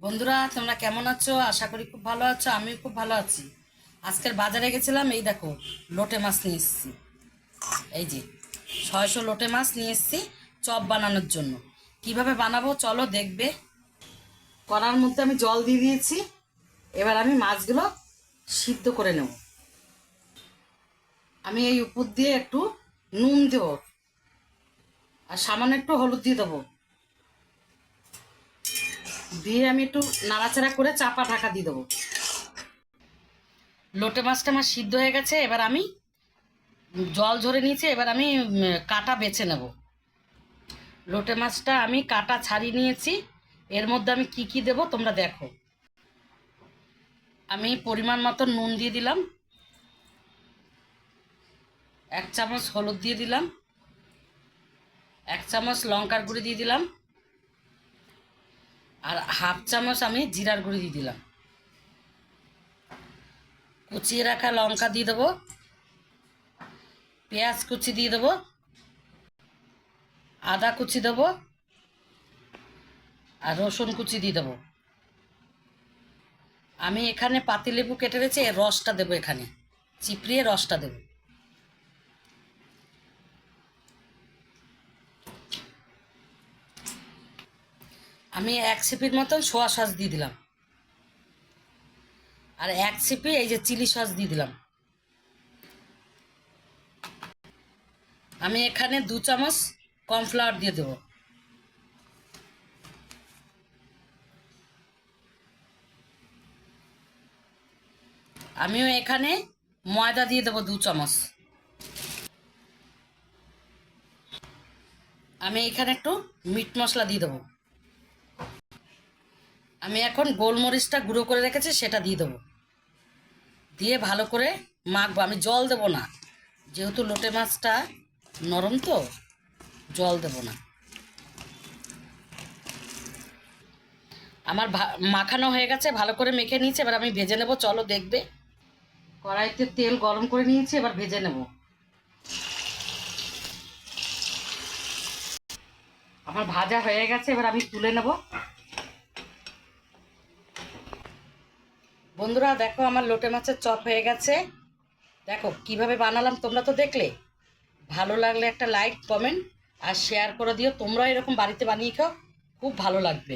বন্ধুরা, তোমরা কেমন আছো? আশা করি খুব ভালো আছো। আমিও খুব ভালো আছি। আজকের বাজারে গেছিলাম, এই দেখো লোটে মাছ নিয়ে এসেছি। এই যে 600 লোটে মাছ নিয়ে এসেছি চপ বানানোর জন্য। কিভাবে বানাবো চলো দেখবে। কড়ার মধ্যে আমি জল দিয়ে দিয়েছি। এবার আমি মাছগুলো সিদ্ধ করে নেব। আমি এই উপর দিয়ে একটু নুন দেব আর সামান্য একটু হলুদ দিয়ে দেবো। দিয়ে আমি একটু নাড়াচাড়া করে চাপা ঢাকা দিয়ে দেবো। লোটে মাছটা আমার সিদ্ধ হয়ে গেছে। এবার আমি জল ঝরে নিয়েছি। এবার আমি কাটা বেছে নেব। লোটে মাছটা আমি কাটা ছাড়িয়ে নিয়েছি। এর মধ্যে আমি কি কি দেব তোমরা দেখো। আমি পরিমাণ মতো নুন দিয়ে দিলাম, 1 চামচ হলুদ দিয়ে দিলাম, 1 চামচ লঙ্কার গুঁড়ি দিয়ে দিলাম, আর 1/2 চামচ আমি জিরার গুঁড়ি দিয়ে দিলাম। কুচিয়ে রাখা লঙ্কা দিয়ে দেবো, পেঁয়াজ কুচি দিয়ে দেবো, আদা কুচি দেবো, আর রসুন কুচি দিয়ে দেবো। আমি এখানে পাতিলেবু কেটে রেখেছি, এর রসটা দেবো, এখানে চিপড়িয়ে রসটা দেবো। আমি 1 সিপির মতন সোয়া সস দিয়ে দিলাম, আর 1 সিপি এই যে চিলি সস দিয়ে দিলাম। আমি এখানে 2 চামচ কর্নফ্লাওয়ার দিয়ে দেবো। আমিও এখানে ময়দা দিয়ে দেবো 2 চামচ। আমি এখানে একটু মিট মশলা দিয়ে দেবো। আমি এখন গোলমরিচটা গুঁড়ো করে রেখেছি, সেটা দিয়ে দেবো। দিয়ে ভালো করে মাখবো। আমি জল দেবো না, যেহেতু লোটে মাছটা নরম তো জল দেবো না। আমার মাখানো হয়ে গেছে, ভালো করে মেখে নিয়েছি। এবার আমি ভেজে নেবো, চলো দেখবে। কড়াইতে তেল গরম করে নিয়েছি, এবার ভেজে নেব। আমার ভাজা হয়ে গেছে, এবার আমি তুলে নেব। বন্ধুরা দেখো, আমার লোটে মাছের চপ হয়ে গেছে। দেখো কিভাবে বানালাম, তোমরা তো দেখলে। ভালো লাগলে একটা লাইক, কমেন্ট আর শেয়ার করে দিও। তোমরাও এরকম বাড়িতে বানিয়ে খাও, খুব ভালো লাগবে।